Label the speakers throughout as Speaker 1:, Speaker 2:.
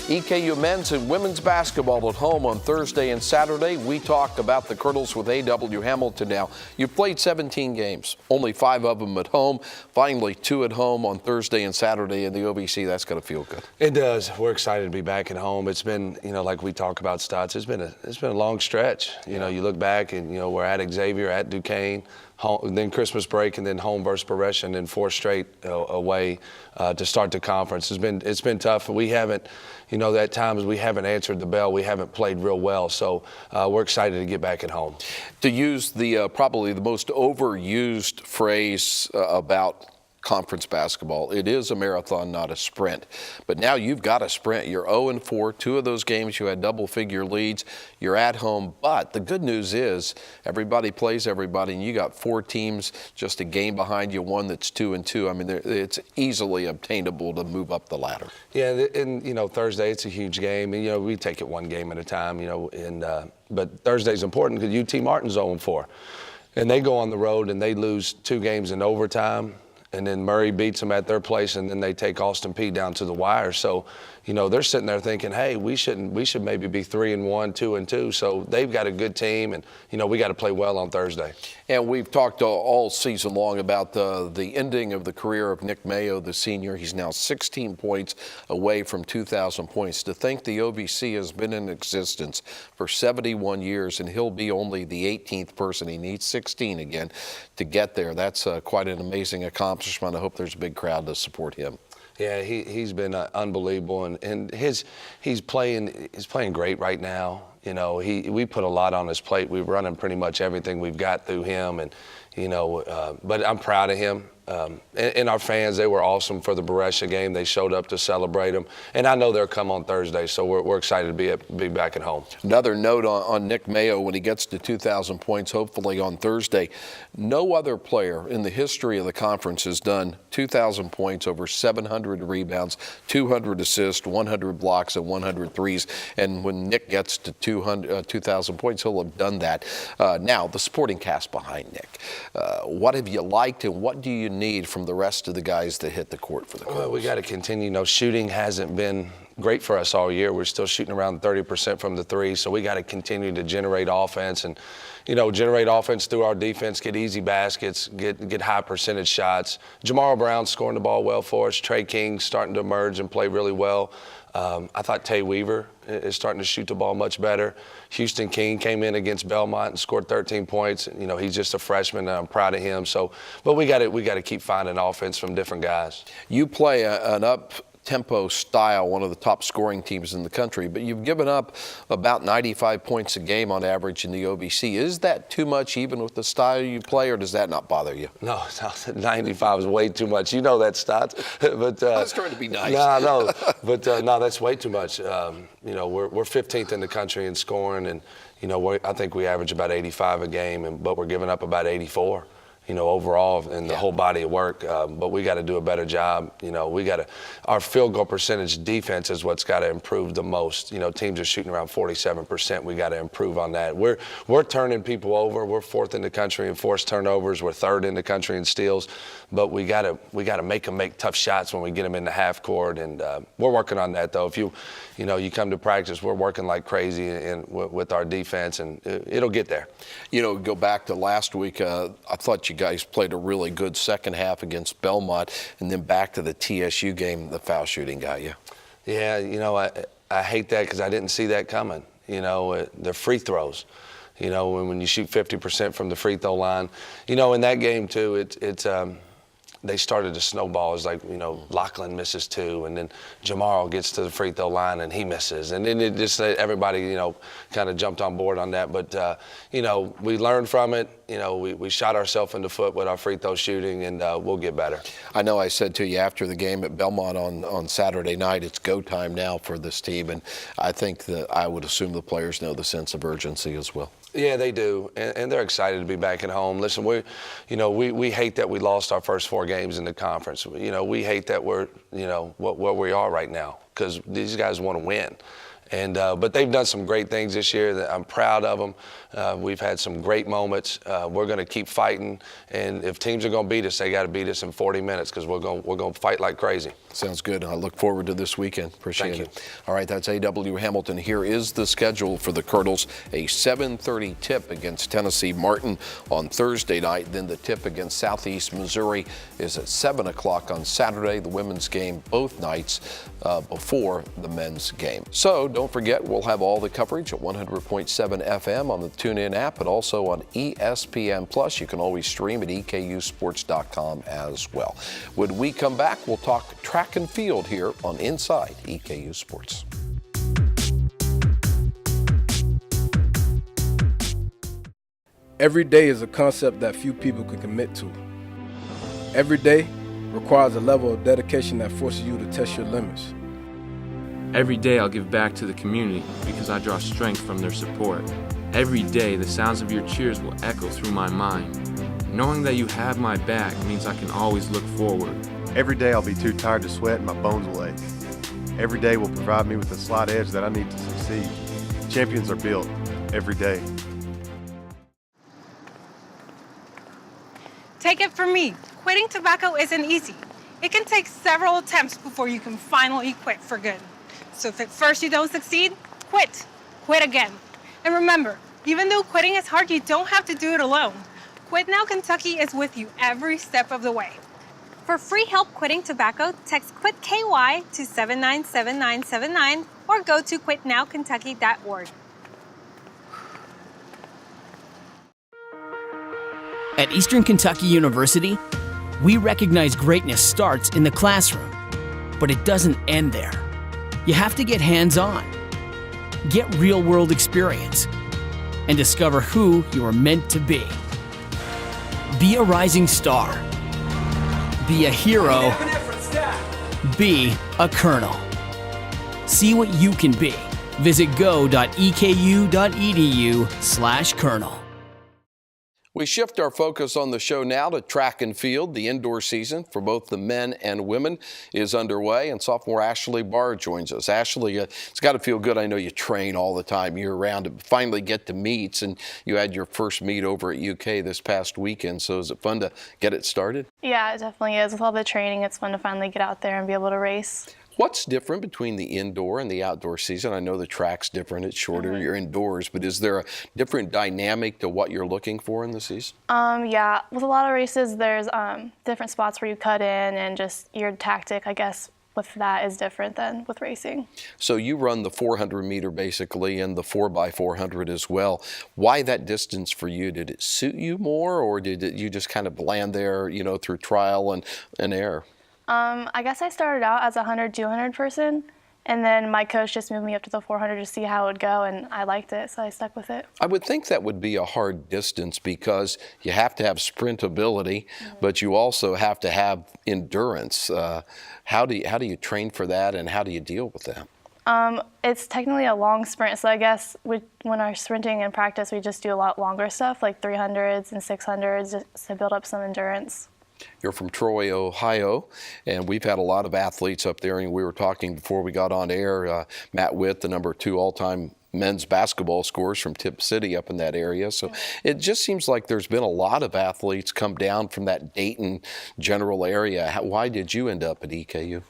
Speaker 1: EKU men's and women's basketball at home on Thursday and Saturday. We talk about the Colonels with A.W. Hamilton now. You've played 17 games, only 5 of them at home. Finally, 2 at home on Thursday and Saturday in the OVC. That's going to feel good.
Speaker 2: It does. We're excited to be back at home. It's been, like we talk about stats, it's been a long stretch. You look back and, we're at Xavier, at Duquesne, home, then Christmas break, and then home versus Progression, and then 4 straight away to start the conference. It's been tough. We haven't, at times we haven't answered the bell. We haven't played real well. So we're excited to get back at home.
Speaker 1: To use the probably the most overused phrase about conference basketball, it is a marathon, not a sprint. But now you've got a sprint. You're 0-4. 2 of those games you had double-figure leads. You're at home. But the good news is everybody plays everybody, and you got 4 teams just a game behind you, one that's 2-2. I mean, it's easily obtainable to move up the ladder.
Speaker 2: Yeah, and Thursday it's a huge game. And, we take it one game at a time. But Thursday's important because UT Martin's 0-4, and they go on the road and they lose 2 games in overtime. And then Murray beats them at their place, and then they take Austin Peay down to the wire. So, they're sitting there thinking, hey, we should maybe be 3-1, 2-2. So they've got a good team, and, we got to play well on Thursday.
Speaker 1: And we've talked all season long about the ending of the career of Nick Mayo, the senior. He's now 16 points away from 2,000 points. To think the OVC has been in existence for 71 years, and he'll be only the 18th person. He needs 16 again to get there. That's quite an amazing accomplishment. I hope there's a big crowd to support him.
Speaker 2: Yeah, he's been unbelievable, and he's playing great right now. We put a lot on his plate. We're running pretty much everything we've got through him, and but I'm proud of him. And our fans, they were awesome for the Beresha game. They showed up to celebrate them, and I know they'll come on Thursday, so we're excited to be back at home.
Speaker 1: Another note on Nick Mayo when he gets to 2,000 points, hopefully on Thursday. No other player in the history of the conference has done 2,000 points, over 700 rebounds, 200 assists, 100 blocks, and 100 threes. And when Nick gets to 2,000 points, he'll have done that. Now, the supporting cast behind Nick. What have you liked, and what do you need from the rest of the guys that hit the court for the Colonels?
Speaker 2: Well, we got to continue. Shooting hasn't been great for us all year. We're still shooting around 30% from the 3, so we got to continue to generate offense and, generate offense through our defense, get easy baskets, get high percentage shots. Jamal Brown's scoring the ball well for us. Trey King's starting to emerge and play really well. I thought Tay Weaver is starting to shoot the ball much better. Houston King came in against Belmont and scored 13 points. He's just a freshman, and I'm proud of him. So, but we got to keep finding offense from different guys.
Speaker 1: You play an up-tempo style, one of the top scoring teams in the country, but you've given up about 95 points a game on average in the OVC. Is that too much even with the style you play, or does that not bother you?
Speaker 2: No, 95 is way too much. You know that stat. But
Speaker 1: I was trying to be nice.
Speaker 2: No, but no, that's way too much. We're 15th in the country in scoring, and I think we average about 85 a game, but we're giving up about 84. Overall in the whole body of work. But we got to do a better job. Our field goal percentage defense is what's got to improve the most. Teams are shooting around 47%. We got to improve on that. We're turning people over. We're 4th in the country in forced turnovers. We're 3rd in the country in steals. But we got to make them make tough shots when we get them in the half court. And we're working on that, though. If you come to practice, we're working like crazy with our defense, and it'll get there.
Speaker 1: Go back to last week. I thought you guys played a really good second half against Belmont, and then back to the TSU game, the foul shooting got you.
Speaker 2: Yeah, I hate that because I didn't see that coming. The free throws. When you shoot 50% from the free throw line. In that game too, they started to snowball. It's like, Lachlan misses 2, and then Jamal gets to the free throw line and he misses. And then it just, everybody, kind of jumped on board on that. But, we learned from it. We shot ourselves in the foot with our free throw shooting, and we'll get better.
Speaker 1: I know I said to you after the game at Belmont on Saturday night, it's go time now for this team. And I think that I would assume the players know the sense of urgency as well.
Speaker 2: Yeah, they do, and they're excited to be back at home. Listen, we hate that we lost our first 4 games in the conference. We hate that we're, where we are right now, because these guys want to win. But they've done some great things this year that I'm proud of them. We've had some great moments. We're going to keep fighting, and if teams are going to beat us, they got to beat us in 40 minutes because we're going to fight like crazy.
Speaker 1: Sounds good. I look forward to this weekend. Appreciate
Speaker 2: Thank
Speaker 1: it.
Speaker 2: you.
Speaker 1: All right, that's A.W. Hamilton. Here is the schedule for the Colonels. A 7:30 tip against Tennessee Martin on Thursday night. Then the tip against Southeast Missouri is at 7 o'clock on Saturday. The women's game both nights before the men's game. So don't forget, we'll have all the coverage at 100.7 FM on the TuneIn app, but also on ESPN+. You can always stream at EKUsports.com as well. When we come back, we'll talk track and field here on Inside EKU Sports.
Speaker 3: Every day is a concept that few people can commit to. Every day requires a level of dedication that forces you to test your limits.
Speaker 4: Every day I'll give back to the community because I draw strength from their support. Every day the sounds of your cheers will echo through my mind. Knowing that you have my back means I can always look forward.
Speaker 5: Every day I'll be too tired to sweat and my bones will ache. Every day will provide me with the slight edge that I need to succeed. Champions are built every day.
Speaker 6: Take it from me, quitting tobacco isn't easy. It can take several attempts before you can finally quit for good. So if at first you don't succeed, quit. Quit again. And remember, even though quitting is hard, you don't have to do it alone. Quit Now Kentucky is with you every step of the way. For free help quitting tobacco, text QUIT KY to 797979 or go to quitnowkentucky.org.
Speaker 7: At Eastern Kentucky University, we recognize greatness starts in the classroom, but it doesn't end there. You have to get hands-on, get real-world experience, and discover who you are meant to be. Be a rising star. Be a hero. Be a colonel. See what you can be. Visit go.eku.edu/colonel.
Speaker 1: We shift our focus on the show now to track and field. The indoor season for both the men and women is underway, and sophomore Ashley Barr joins us. Ashley, it's got to feel good. I know you train all the time year-round to finally get to meets, and you had your first meet over at UK this past weekend. So is it fun to get it started?
Speaker 8: Yeah, it definitely is. With all the training, it's fun to finally get out there and be able to race.
Speaker 1: What's different between the indoor and the outdoor season? I know the track's different, it's shorter, you're indoors, but is there a different dynamic to what you're looking for in the season?
Speaker 8: Yeah, with a lot of races, there's different spots where you cut in, and just your tactic, I guess, with that is different than with racing.
Speaker 1: So you run the 400 meter basically and the 4x400 as well. Why that distance for you? Did it suit you more, or did you just kind of land there, you know, through trial and error?
Speaker 8: I guess I started out as a 100, 200 person, and then my coach just moved me up to the 400 to see how it would go, and I liked it, so I stuck with it.
Speaker 1: I would think that would be a hard distance because you have to have sprint ability, but you also have to have endurance. How do you train for that, and how do you deal with that?
Speaker 8: It's technically a long sprint, so I guess when we're sprinting in practice, we just do a lot longer stuff, like 300s and 600s, just to build up some endurance.
Speaker 1: You're from Troy, Ohio, and we've had a lot of athletes up there, and we were talking before we got on air, Matt Witt, the number 2 all-time men's basketball scorers from Tip City up in that area. So it just seems like there's been a lot of athletes come down from that Dayton general area. Why did you end up at EKU?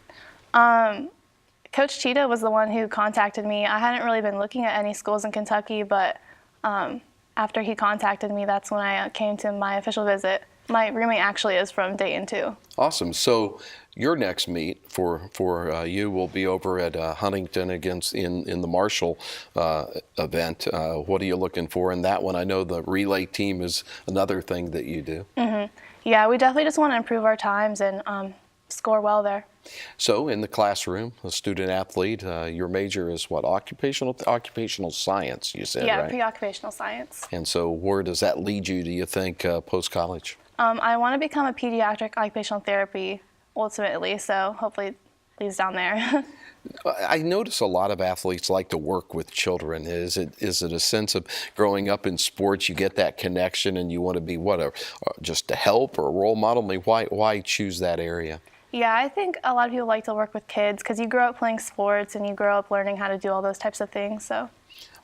Speaker 8: Coach Cheetah was the one who contacted me. I hadn't really been looking at any schools in Kentucky, but after he contacted me, that's when I came to my official visit. My roommate actually is from Dayton too.
Speaker 1: Awesome. So your next meet for you will be over at Huntington against in the Marshall event. What are you looking for in that one? I know the relay team is another thing that you do.
Speaker 8: Yeah, we definitely just want to improve our times and score well there.
Speaker 1: So in the classroom, a student athlete, your major is what, occupational science, you said,
Speaker 8: yeah,
Speaker 1: right?
Speaker 8: pre-occupational science.
Speaker 1: And so where does that lead you, do you think, post-college?
Speaker 8: I want to become a pediatric occupational therapy ultimately, so hopefully it leads down there.
Speaker 1: I notice a lot of athletes like to work with children. Is it a sense of growing up in sports, you get that connection and you want to be just a help or a role model? I mean, why choose that area?
Speaker 8: Yeah, I think a lot of people like to work with kids because you grow up playing sports and you grow up learning how to do all those types of things. So.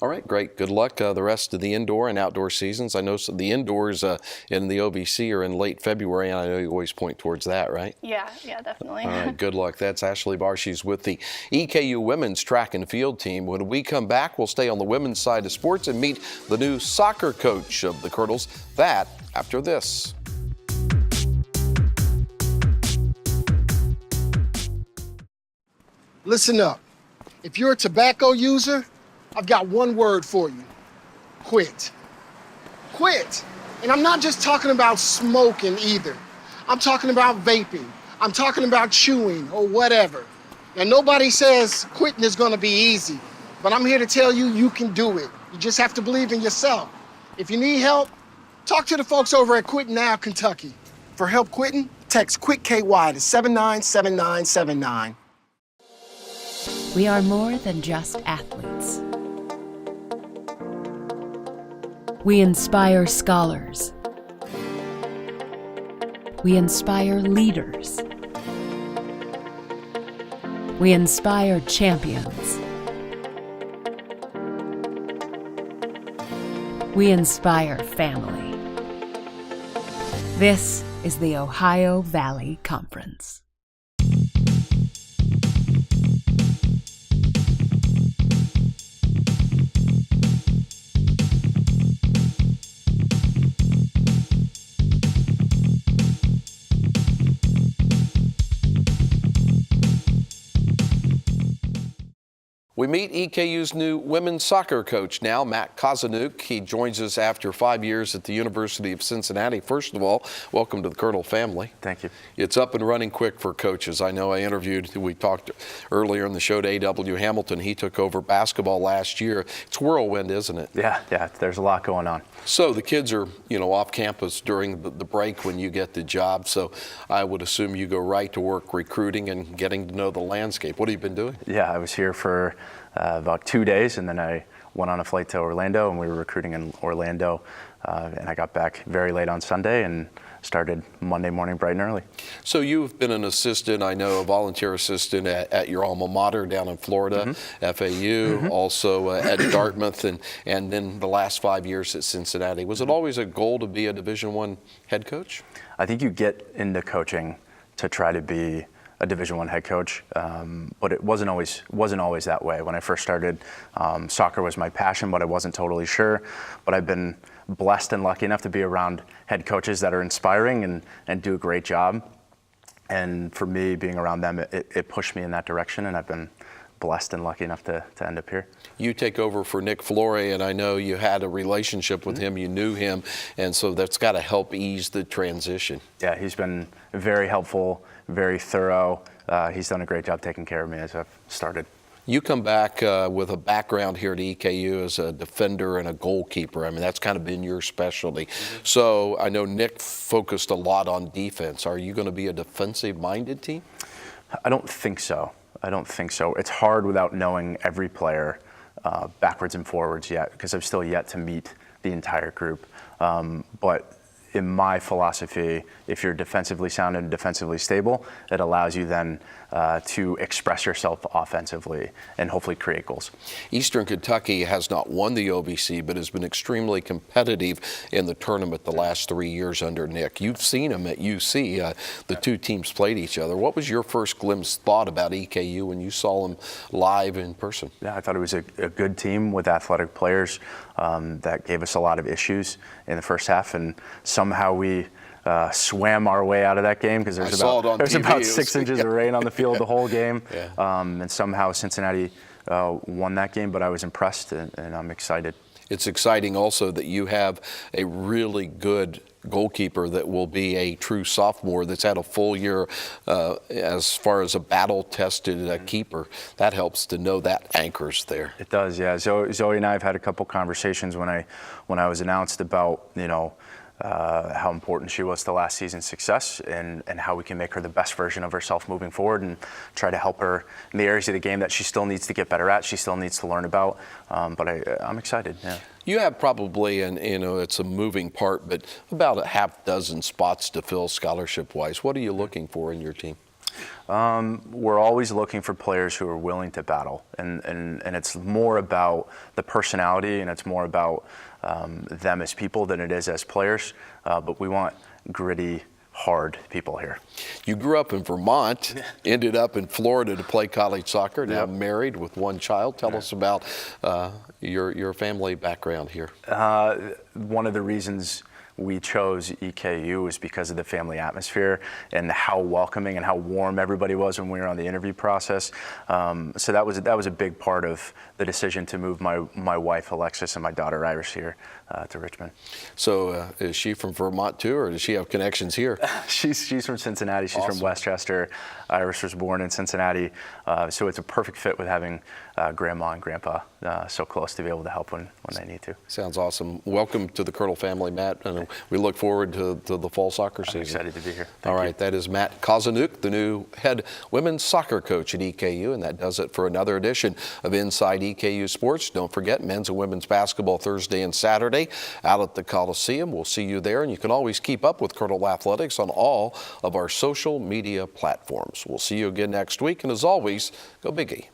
Speaker 1: All right, great. Good luck the rest of the indoor and outdoor seasons. I know the indoors in the OVC are in late February, and I know you always point towards that, right?
Speaker 8: Yeah, definitely.
Speaker 1: All right, good luck. That's Ashley Barr. She's with the EKU women's track and field team. When we come back, we'll stay on the women's side of sports and meet the new soccer coach of the Colonels. That after this.
Speaker 9: Listen up. If you're a tobacco user, I've got one word for you. Quit. Quit. And I'm not just talking about smoking either. I'm talking about vaping. I'm talking about chewing or whatever. And nobody says quitting is gonna be easy, but I'm here to tell you, you can do it. You just have to believe in yourself. If you need help, talk to the folks over at Quit Now Kentucky. For help quitting, text QUIT KY to 797979.
Speaker 10: We are more than just athletes. We inspire scholars. We inspire leaders. We inspire champions. We inspire family. This is the Ohio Valley Conference.
Speaker 1: We meet EKU's new women's soccer coach now, Matt Cosinuke. He joins us after 5 years at the University of Cincinnati. First of all, welcome to the Colonel family.
Speaker 11: Thank you.
Speaker 1: It's up and running quick for coaches. I know we talked earlier in the show to A.W. Hamilton. He took over basketball last year. It's whirlwind, isn't it?
Speaker 11: Yeah, there's a lot going on.
Speaker 1: So the kids are, off campus during the break when you get the job. So I would assume you go right to work recruiting and getting to know the landscape. What have you been doing?
Speaker 11: Yeah, I was here for about 2 days, and then I went on a flight to Orlando, and we were recruiting in Orlando. And I got back very late on Sunday and started Monday morning bright and early.
Speaker 1: So you've been an assistant, I know, a volunteer assistant at your alma mater down in Florida, FAU, also at Dartmouth, and then the last 5 years at Cincinnati. Was it always a goal to be a Division I head coach?
Speaker 11: I think you get into coaching to try to be a Division I head coach, but it wasn't always that way. When I first started, soccer was my passion, but I wasn't totally sure. But I've been blessed and lucky enough to be around head coaches that are inspiring and do a great job. And for me, being around them, it pushed me in that direction, and I've been blessed and lucky enough to end up here.
Speaker 1: You take over for Nick Flore, and I know you had a relationship with him, you knew him, and so that's got to help ease the transition.
Speaker 11: Yeah, he's been very helpful, very thorough. He's done a great job taking care of me as I've started.
Speaker 1: You come back with a background here at EKU as a defender and a goalkeeper. I mean, that's kind of been your specialty. So I know Nick focused a lot on defense. Are you going to be a defensive-minded team?
Speaker 11: I don't think so. It's hard without knowing every player backwards and forwards yet, because I've still yet to meet the entire group. But in my philosophy, if you're defensively sound and defensively stable, it allows you then to express yourself offensively and hopefully create goals.
Speaker 1: Eastern Kentucky has not won the OVC, but has been extremely competitive in the tournament the last 3 years under Nick. You've seen them at UC. The two teams played each other. What was your first glimpse thought about EKU when you saw them live in person?
Speaker 11: Yeah, I thought it was a good team with athletic players that gave us a lot of issues in the first half, and somehow we swam our way out of that game because there's about 6 inches of rain on the field the whole game. And somehow Cincinnati won that game, but I was impressed and I'm excited.
Speaker 1: It's exciting also that you have a really good goalkeeper that will be a true sophomore that's had a full year as far as a battle-tested keeper. That helps to know that anchor's there.
Speaker 11: It does, yeah. Zoe and I have had a couple conversations when I was announced about, how important she was to last season's success and how we can make her the best version of herself moving forward and try to help her in the areas of the game that she still needs to get better at, she still needs to learn about. But I'm excited, yeah.
Speaker 1: You have probably, it's a moving part, but about a half dozen spots to fill scholarship-wise. What are you looking for in your team?
Speaker 11: We're always looking for players who are willing to battle, and it's more about the personality, and it's more about them as people than it is as players. But we want gritty, hard people here.
Speaker 1: You grew up in Vermont, ended up in Florida to play college soccer, now married with one child. Tell us about your family background here.
Speaker 11: One of the reasons we chose EKU is because of the family atmosphere and how welcoming and how warm everybody was when we were on the interview process. So that was a big part of the decision to move my wife Alexis and my daughter Iris here to Richmond.
Speaker 1: So is she from Vermont too, or does she have connections here?
Speaker 11: She's from Cincinnati. She's from Westchester. Iris was born in Cincinnati, so it's a perfect fit with having grandma and grandpa so close to be able to help when they need to.
Speaker 1: Sounds awesome. Welcome to the Colonel family, Matt, and we look forward to the fall soccer season.
Speaker 11: I'm excited to be here.
Speaker 1: All right, that is Matt Cosinuke, the new head women's soccer coach at EKU, and that does it for another edition of Inside EKU Sports. Don't forget, men's and women's basketball Thursday and Saturday out at the Coliseum. We'll see you there, and you can always keep up with Colonel Athletics on all of our social media platforms. We'll see you again next week, and as always, go Big E.